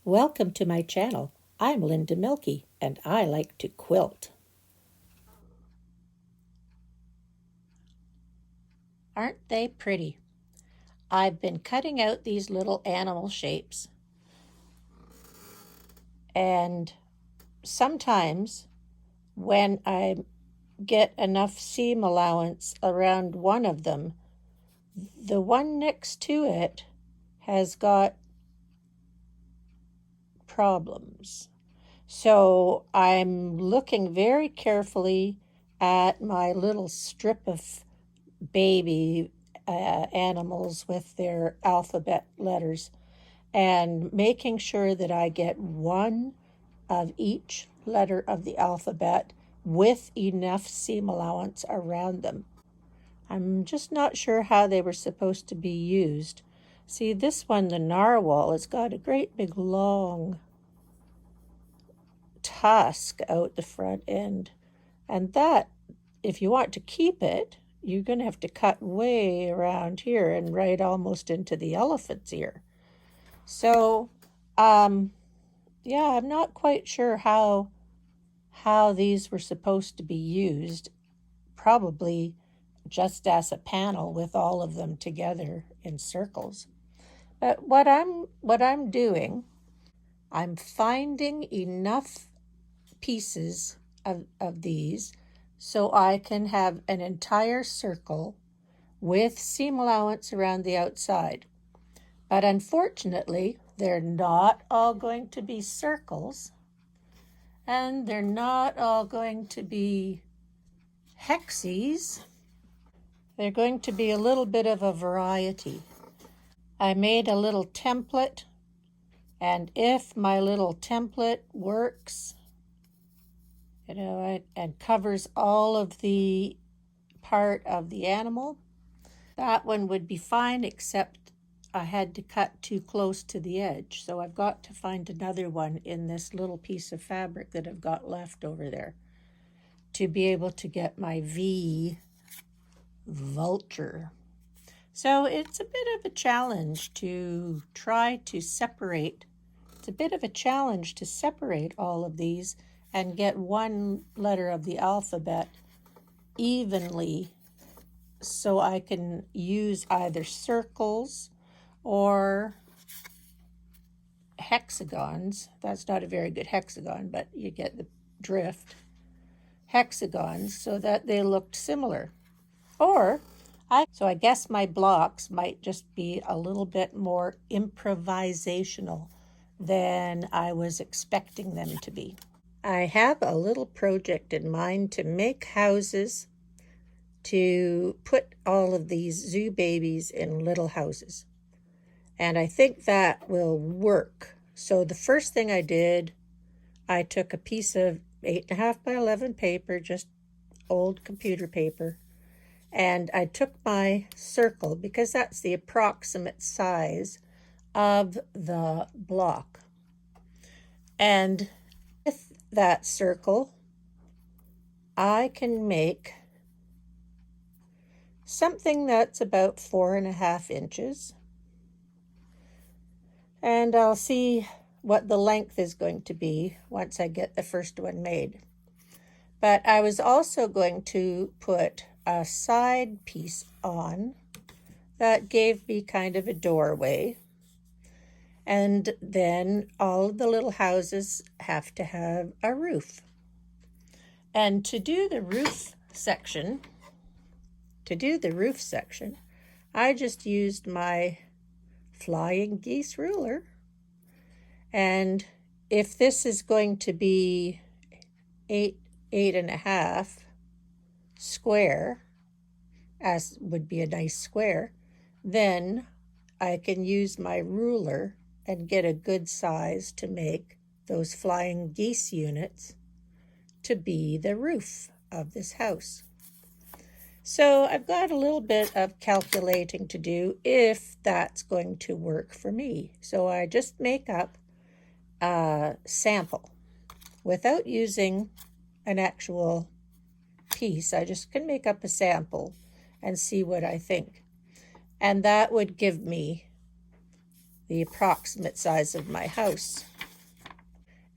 Welcome to my channel. I'm Linda Milky and I like to quilt. Aren't they pretty? I've been cutting out these little animal shapes, and sometimes when I get enough seam allowance around one of them, the one next to it has got problems. So I'm looking very carefully at my little strip of baby animals with their alphabet letters and making sure that I get one of each letter of the alphabet with enough seam allowance around them. I'm just not sure how they were supposed to be used. See, this one, the narwhal, has got a great big long tusk out the front end, and that, if you want to keep it, you're going to have to cut way around here and right almost into the elephant's ear. So, yeah, I'm not quite sure how these were supposed to be used. Probably just as a panel with all of them together in circles. But what I'm doing, I'm finding enough pieces of these so I can have an entire circle with seam allowance around the outside. But unfortunately, they're not all going to be circles, and they're not all going to be hexies. They're going to be a little bit of a variety. I made a little template, and if my little template works, and covers all of the part of the animal, that one would be fine, except I had to cut too close to the edge. So I've got to find another one in this little piece of fabric that I've got left over there to be able to get my V vulture. So it's a bit of a challenge to try to separate. It's a bit of a challenge to separate all of these and get one letter of the alphabet evenly so I can use either circles or hexagons. That's not a very good hexagon, but you get the drift. Hexagons so that they looked similar. So I guess my blocks might just be a little bit more improvisational than I was expecting them to be. I have a little project in mind to make houses, to put all of these zoo babies in little houses. And I think that will work. So the first thing I did, I took a piece of 8.5 by 11 paper, just old computer paper, and I took my circle because that's the approximate size of the block. And with that circle, I can make something that's about 4.5 inches. And I'll see what the length is going to be once I get the first one made. But I was also going to put a side piece on that gave me kind of a doorway. And then all of the little houses have to have a roof. And to do the roof section, I just used my flying geese ruler. And if this is going to be 8.5 square, as would be a nice square, then I can use my ruler and get a good size to make those flying geese units to be the roof of this house. So I've got a little bit of calculating to do if that's going to work for me. So I just make up a sample without using an actual piece. I just can make up a sample and see what I think. And that would give me the approximate size of my house.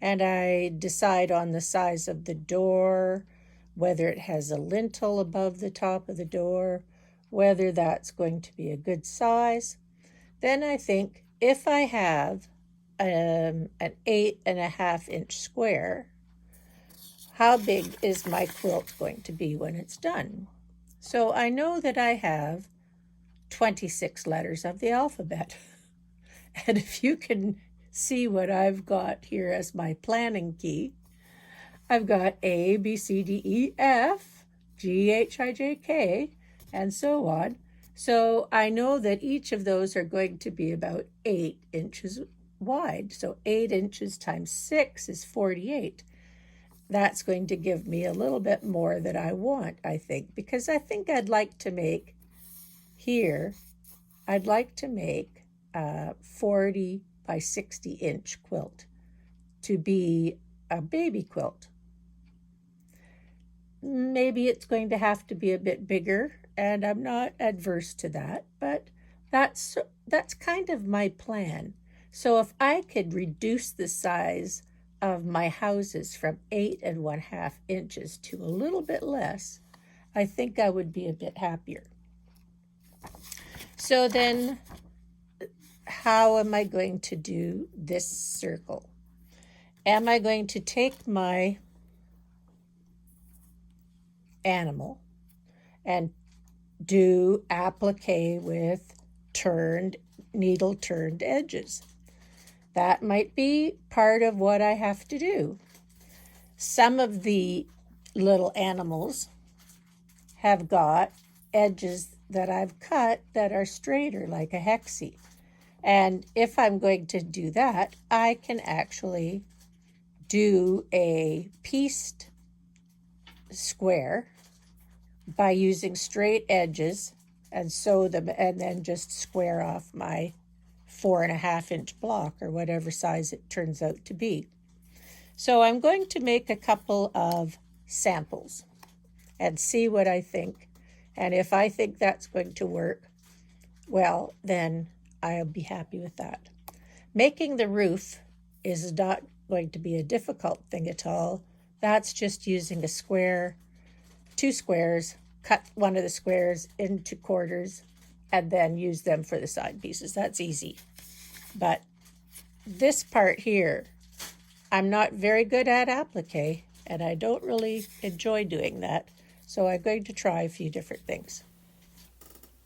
and I decide on the size of the door, whether it has a lintel above the top of the door, whether that's going to be a good size. Then I think if I have an 8.5-inch square, how big is my quilt going to be when it's done? So I know that I have 26 letters of the alphabet. And if you can see what I've got here as my planning key, I've got A, B, C, D, E, F, G, H, I, J, K, and so on. So I know that each of those are going to be about 8 inches wide. So 8 inches times 6 is 48. That's going to give me a little bit more than I want, I think, because I think I'd like to make here, I'd like to make a 40 by 60 inch quilt to be a baby quilt. Maybe it's going to have to be a bit bigger, and I'm not adverse to that, but that's kind of my plan. So if I could reduce the size of my houses from 8.5 inches to a little bit less, I think I would be a bit happier. So then, how am I going to do this circle? Am I going to take my animal and do applique with needle turned edges? That might be part of what I have to do. Some of the little animals have got edges that I've cut that are straighter, like a hexie. And if I'm going to do that, I can actually do a pieced square by using straight edges and sew them, and then just square off my 4.5-inch block or whatever size it turns out to be. So I'm going to make a couple of samples and see what I think. And if I think that's going to work, well, then I'll be happy with that. Making the roof is not going to be a difficult thing at all. That's just using a square, 2 squares, cut one of the squares into quarters, and then use them for the side pieces. That's easy. But this part here, I'm not very good at applique, and I don't really enjoy doing that. So I'm going to try a few different things.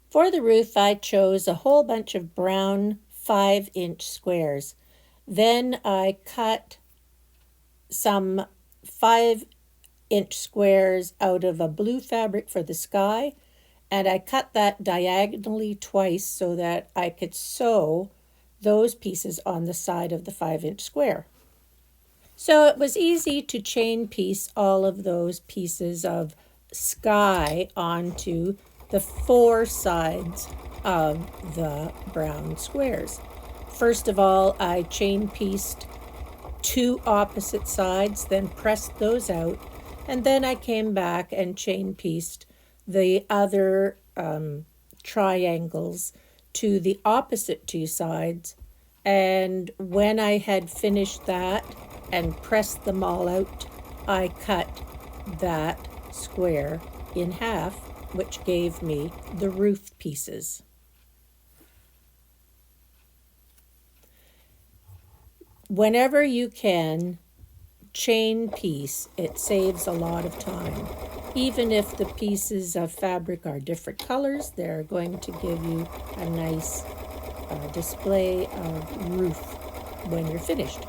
For the roof, I chose a whole bunch of brown 5-inch squares. Then I cut some 5-inch squares out of a blue fabric for the sky, and I cut that diagonally twice so that I could sew those pieces on the side of the 5-inch square. So it was easy to chain piece all of those pieces of sky onto the 4 sides of the brown squares. First of all, I chain pieced 2 opposite sides, then pressed those out, and then I came back and chain pieced the other triangles to the opposite 2 sides. And when I had finished that and pressed them all out, I cut that square in half, which gave me the roof pieces. Whenever you can chain piece, it saves a lot of time. Even if the pieces of fabric are different colors, they're going to give you a nice display of roof when you're finished.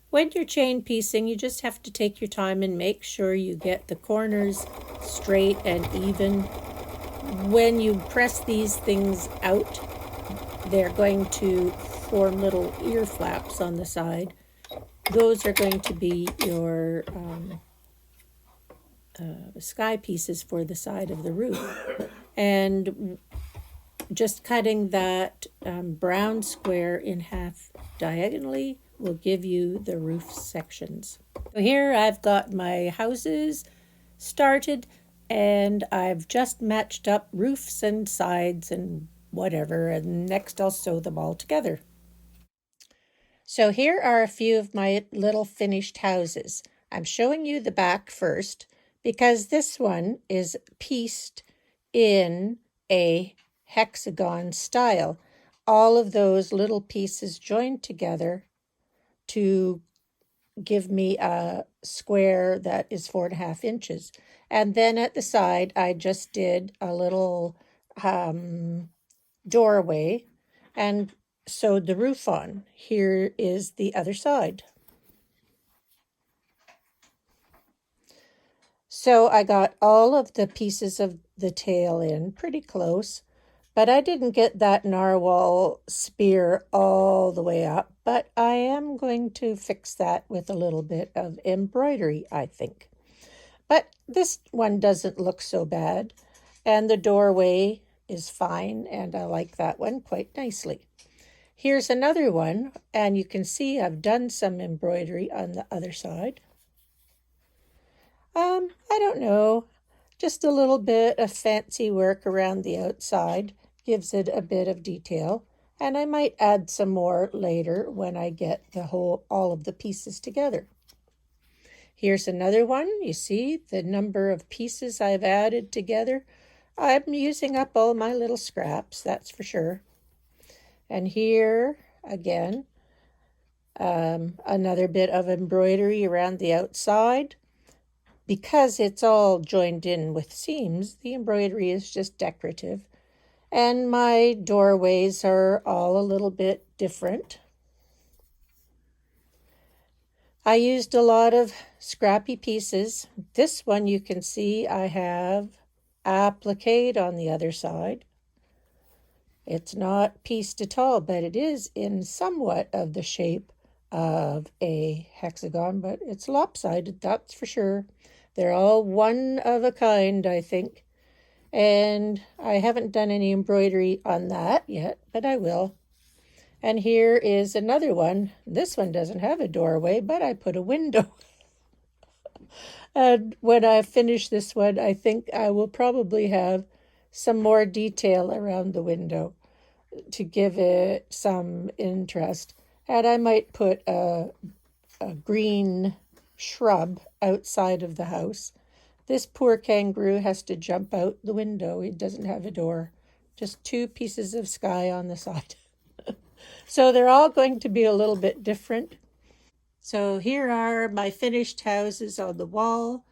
When you're chain piecing, you just have to take your time and make sure you get the corners straight and even. When you press these things out, they're going to form little ear flaps on the side. Those are going to be your sky pieces for the side of the roof. And just cutting that brown square in half diagonally will give you the roof sections. So here I've got my houses started. And I've just matched up roofs and sides and whatever, and next I'll sew them all together. So here are a few of my little finished houses. I'm showing you the back first because this one is pieced in a hexagon style. All of those little pieces joined together to give me a square that is 4.5 inches. And then at the side, I just did a little doorway and sewed the roof on. Here is the other side. So I got all of the pieces of the tail in pretty close, but I didn't get that narwhal spear all the way up, but I am going to fix that with a little bit of embroidery, I think. But this one doesn't look so bad, and the doorway is fine, and I like that one quite nicely. Here's another one, and you can see I've done some embroidery on the other side. I don't know, just a little bit of fancy work around the outside gives it a bit of detail, and I might add some more later when I get all of the pieces together. Here's another one. You see the number of pieces I've added together. I'm using up all my little scraps, that's for sure. And here again, another bit of embroidery around the outside. Because it's all joined in with seams, the embroidery is just decorative. And my doorways are all a little bit different. I used a lot of scrappy pieces. This one you can see I have applique on the other side. It's not pieced at all, but it is in somewhat of the shape of a hexagon, but it's lopsided, that's for sure. They're all one of a kind, I think. And I haven't done any embroidery on that yet, but I will. And here is another one. This one doesn't have a doorway, but I put a window. And when I finish this one, I think I will probably have some more detail around the window to give it some interest. And I might put a green shrub outside of the house. This poor kangaroo has to jump out the window. It doesn't have a door, just two pieces of sky on the side. So they're all going to be a little bit different. So here are my finished houses on the wall.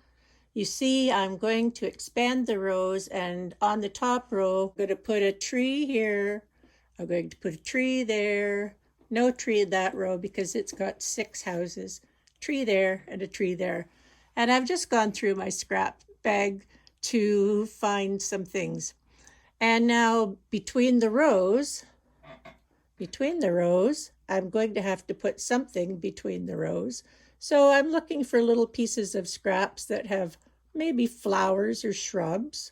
You see, I'm going to expand the rows, and on the top row, I'm going to put a tree here. I'm going to put a tree there. No tree in that row because it's got 6 houses. Tree there and a tree there. And I've just gone through my scrap bag to find some things. And now between the rows, I'm going to have to put something between the rows. So I'm looking for little pieces of scraps that have maybe flowers or shrubs.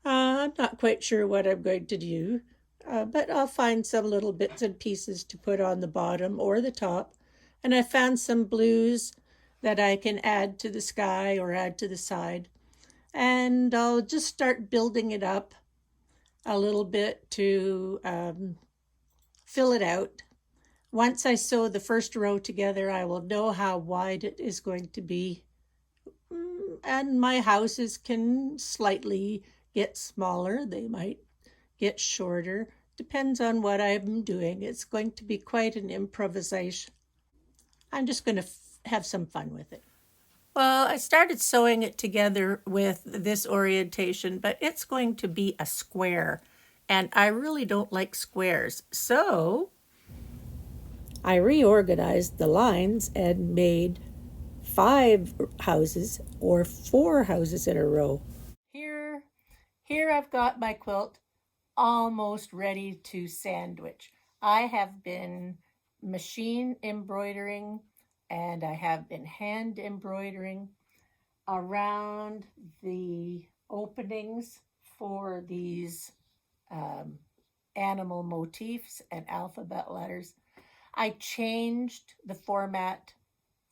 I'm not quite sure what I'm going to do, but I'll find some little bits and pieces to put on the bottom or the top. And I found some blues that I can add to the sky or add to the side. And I'll just start building it up a little bit to fill it out. Once I sew the first row together, I will know how wide it is going to be. And my houses can slightly get smaller. They might get shorter. Depends on what I'm doing. It's going to be quite an improvisation. I'm just going to have some fun with it. Well, I started sewing it together with this orientation, but it's going to be a square. And I really don't like squares. So I reorganized the lines and made 5 houses or 4 houses in a row. Here, here I've got my quilt almost ready to sandwich. I have been machine embroidering and I have been hand embroidering around the openings for these um, animal motifs and alphabet letters. I changed the format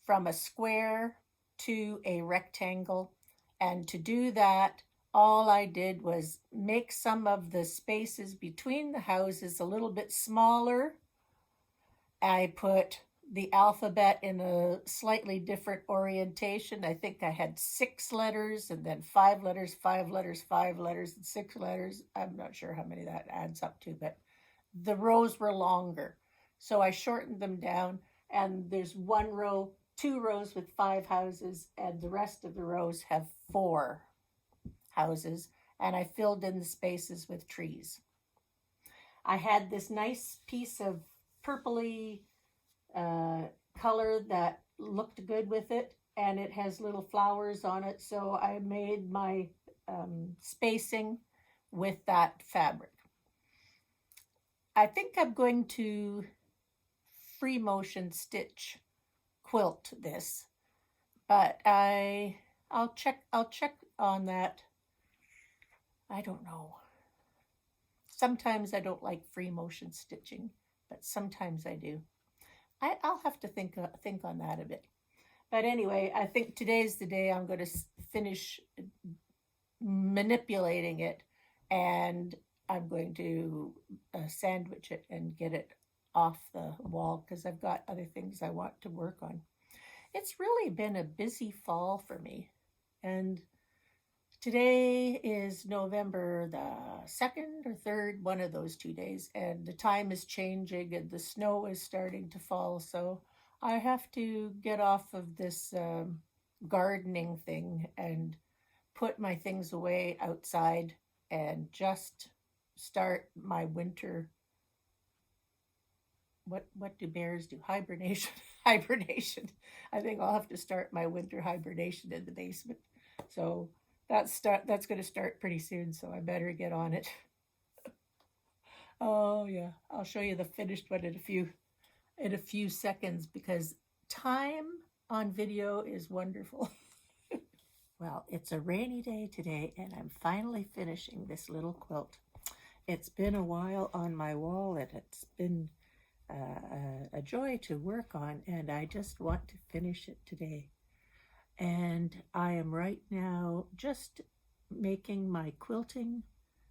from a square to a rectangle. And to do that, all I did was make some of the spaces between the houses a little bit smaller. I put the alphabet in a slightly different orientation. I think I had 6 letters and then 5 letters, 5 letters, 5 letters, and 6 letters. I'm not sure how many that adds up to, but the rows were longer. So I shortened them down, and there's 1 row, 2 rows with 5 houses, and the rest of the rows have 4 houses. And I filled in the spaces with trees. I had this nice piece of purpley color that looked good with it, and it has little flowers on it. So I made my spacing with that fabric. I think I'm going to free motion stitch quilt this, but I'll check on that. I don't know. Sometimes I don't like free motion stitching, but sometimes I do. I'll have to think on that a bit. But anyway, I think today's the day I'm going to finish manipulating it, and I'm going to sandwich it and get it off the wall because I've got other things I want to work on. It's really been a busy fall for me, and today is November the 2nd or 3rd, one of those 2 days, and the time is changing and the snow is starting to fall. So I have to get off of this gardening thing and put my things away outside and just start my winter. What do bears do? Hibernation. Hibernation. I think I'll have to start my winter hibernation in the basement. So that's going to start pretty soon, so I better get on it. Oh yeah, I'll show you the finished one in a few seconds because time on video is wonderful. Well, it's a rainy day today, and I'm finally finishing this little quilt. It's been a while on my wall, and it's been a joy to work on, and I just want to finish it today. And I am right now just making my quilting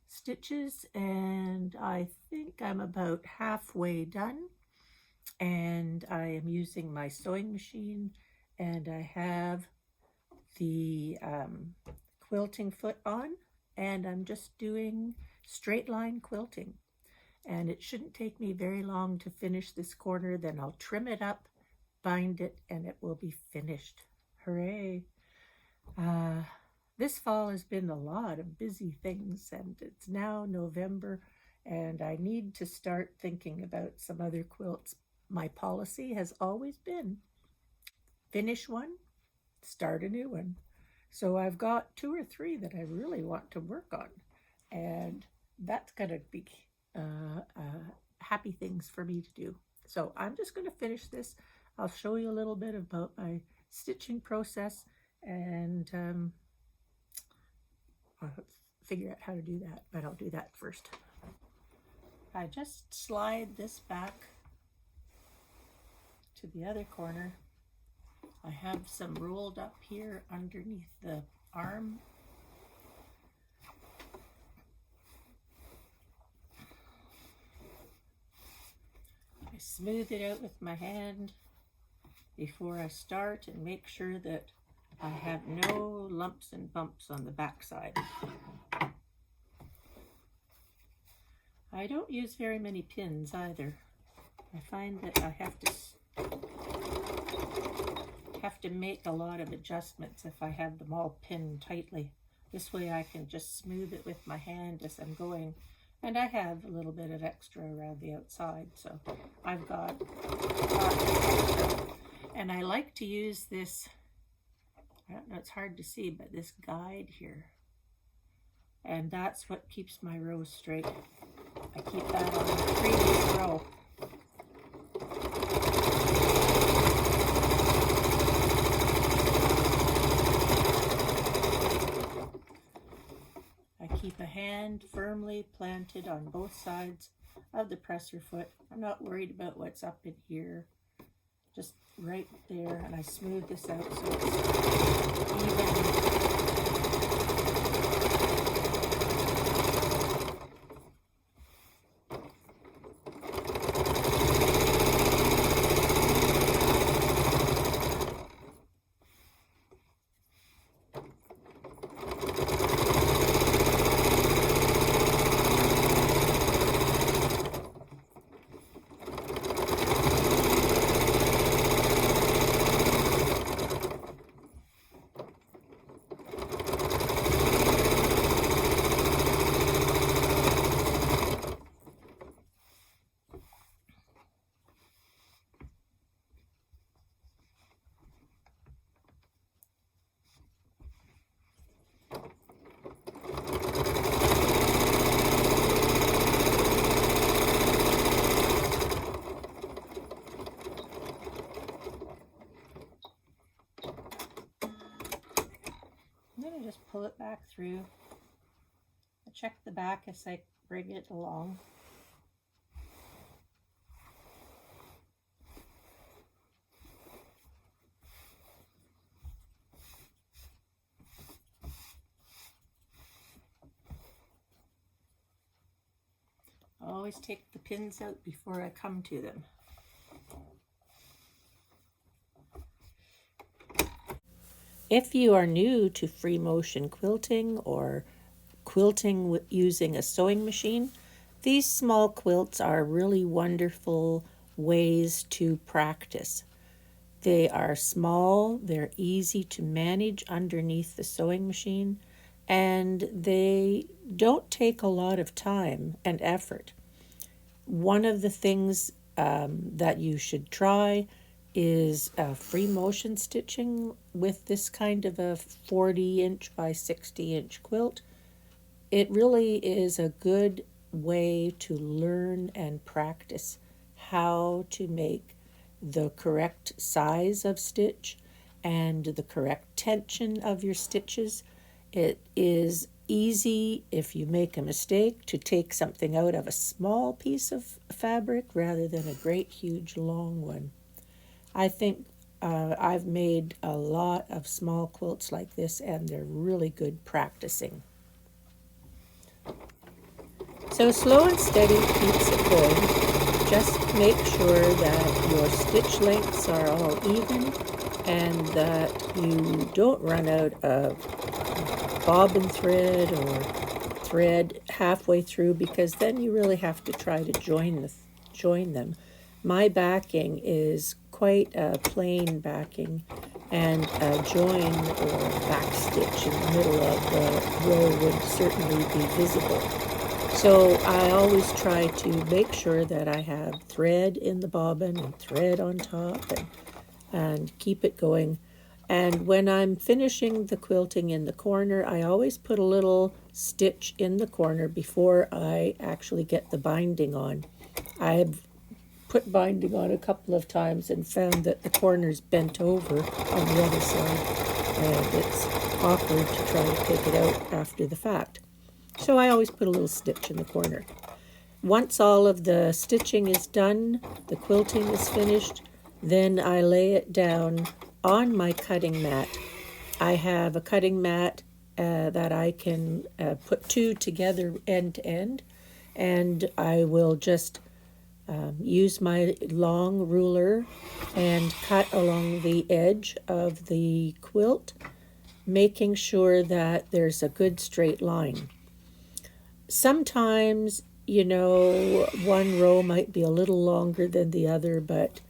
stitches, and I think I'm about halfway done. And I am using my sewing machine, and I have the quilting foot on, and I'm just doing straight line quilting. And it shouldn't take me very long to finish this corner. Then I'll trim it up, bind it, and it will be finished. Hooray. This fall has been a lot of busy things, and it's now November, and I need to start thinking about some other quilts. My policy has always been finish one, start a new one. So I've got 2 or 3 that I really want to work on, and that's going to be happy things for me to do. So I'm just going to finish this. I'll show you a little bit about my stitching process, and I'll figure out how to do that, but I'll do that first. I just slide this back to the other corner. I have some rolled up here underneath the arm. I smooth it out with my hand before I start and make sure that I have no lumps and bumps on the back side. I don't use very many pins either. I find that I have to make a lot of adjustments if I have them all pinned tightly. This way I can just smooth it with my hand as I'm going. And I have a little bit of extra around the outside, so I've got and I like to use this, I don't know, it's hard to see, but this guide here. And that's what keeps my rows straight. I keep that on the previous row. I keep a hand firmly planted on both sides of the presser foot. I'm not worried about what's up in here. Just right there, and I smooth this out so it's even. back through. I check the back as I bring it along. I always take the pins out before I come to them. If you are new to free motion quilting or quilting using a sewing machine, these small quilts are really wonderful ways to practice. They are small, they're easy to manage underneath the sewing machine, and they don't take a lot of time and effort. One of the things that you should try is free motion stitching with this kind of a 40-inch by 60-inch quilt. It really is a good way to learn and practice how to make the correct size of stitch and the correct tension of your stitches. It is easy, if you make a mistake, to take something out of a small piece of fabric rather than a great huge long one. I think I've made a lot of small quilts like this, and they're really good practicing. So slow and steady keeps it going. Just make sure that your stitch lengths are all even and that you don't run out of bobbin thread or thread halfway through, because then you really have to try to join them. My backing is quite a plain backing, and a join or back stitch in the middle of the row would certainly be visible. So I always try to make sure that I have thread in the bobbin and thread on top and keep it going. And when I'm finishing the quilting in the corner, I always put a little stitch in the corner before I actually get the binding on. I've put binding on a couple of times and found that the corner's bent over on the other side, and it's awkward to try to take it out after the fact. So I always put a little stitch in the corner. Once all of the stitching is done, the quilting is finished, then I lay it down on my cutting mat. I have a cutting mat that I can put two together end to end, and I will just use my long ruler and cut along the edge of the quilt, making sure that there's a good straight line. Sometimes, one row might be a little longer than the other, but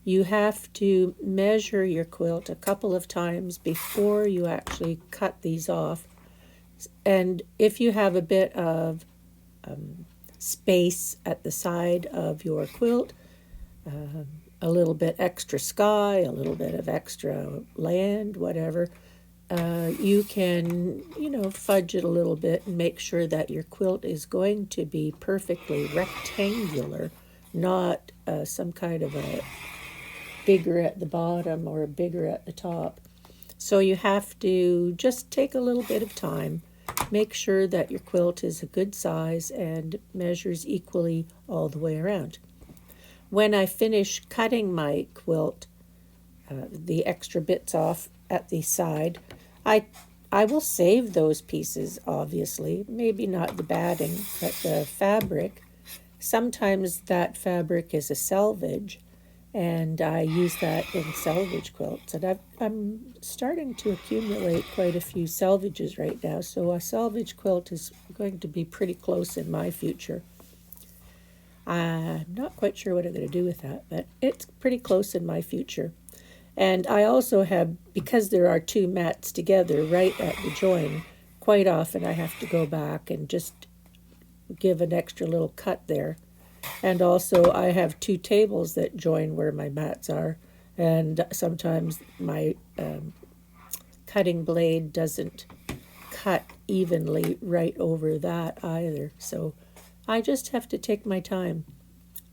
you have to measure your quilt a couple of times before you actually cut these off. And if you have a bit of space at the side of your quilt, a little bit extra sky, a little bit of extra land, whatever, you can, fudge it a little bit and make sure that your quilt is going to be perfectly rectangular, not some kind of a bigger at the bottom or a bigger at the top. So you have to just take a little bit of time, make sure that your quilt is a good size and measures equally all the way around. When I finish cutting my quilt, the extra bits off at the side, I will save those pieces, obviously, maybe not the batting, but the fabric. Sometimes that fabric is a selvage, and I use that in selvage quilts. And I'm starting to accumulate quite a few selvages right now, so a selvage quilt is going to be pretty close in my future. I'm not quite sure what I'm going to do with that, but it's pretty close in my future. And I also have, because there are two mats together right at the join, quite often I have to go back and just give an extra little cut there. And also I have two tables that join where my mats are, and sometimes my cutting blade doesn't cut evenly right over that either. So I just have to take my time.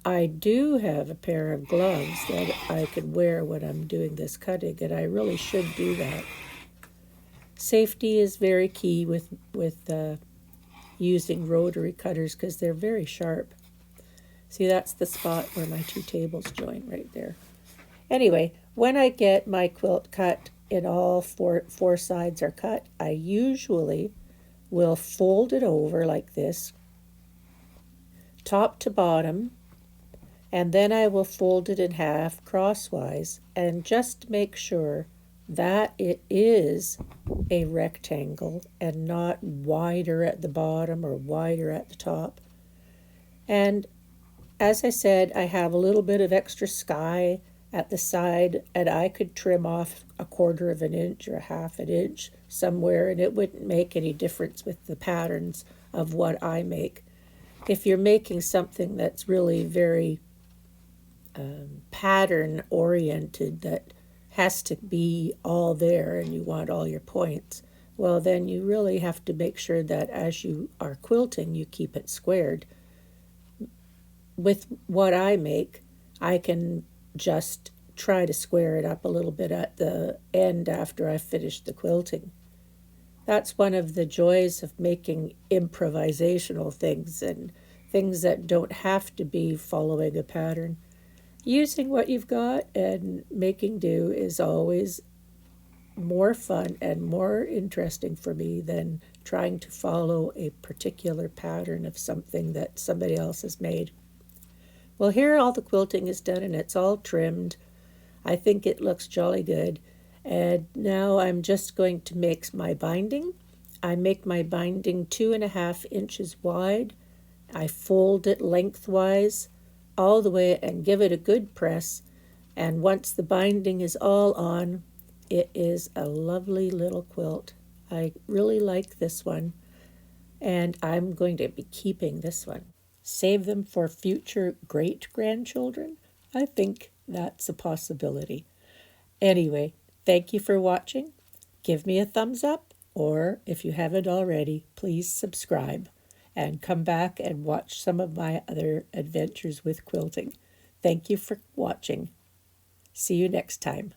I do have a pair of gloves that I could wear when I'm doing this cutting, and I really should do that. Safety is very key with using rotary cutters because they're very sharp. See, that's the spot where my two tables join right there. Anyway, when I get my quilt cut and all four sides are cut, I usually will fold it over like this, top to bottom, and then I will fold it in half crosswise and just make sure that it is a rectangle and not wider at the bottom or wider at the top. And as I said, I have a little bit of extra sky at the side, and I could trim off a quarter of an inch or a half an inch somewhere, and it wouldn't make any difference with the patterns of what I make. If you're making something that's really very pattern oriented, that has to be all there and you want all your points, well, then you really have to make sure that as you are quilting, you keep it squared. With what I make, I can just try to square it up a little bit at the end after I've finished the quilting. That's one of the joys of making improvisational things and things that don't have to be following a pattern. Using what you've got and making do is always more fun and more interesting for me than trying to follow a particular pattern of something that somebody else has made. Well, here all the quilting is done and it's all trimmed. I think it looks jolly good. And now I'm just going to make my binding. I make my binding 2.5 inches wide. I fold it lengthwise all the way and give it a good press. And once the binding is all on, it is a lovely little quilt. I really like this one, and I'm going to be keeping this one. Save them for future great-grandchildren? I think that's a possibility. Anyway, thank you for watching. Give me a thumbs up, or if you haven't already, please subscribe and come back and watch some of my other adventures with quilting. Thank you for watching. See you next time.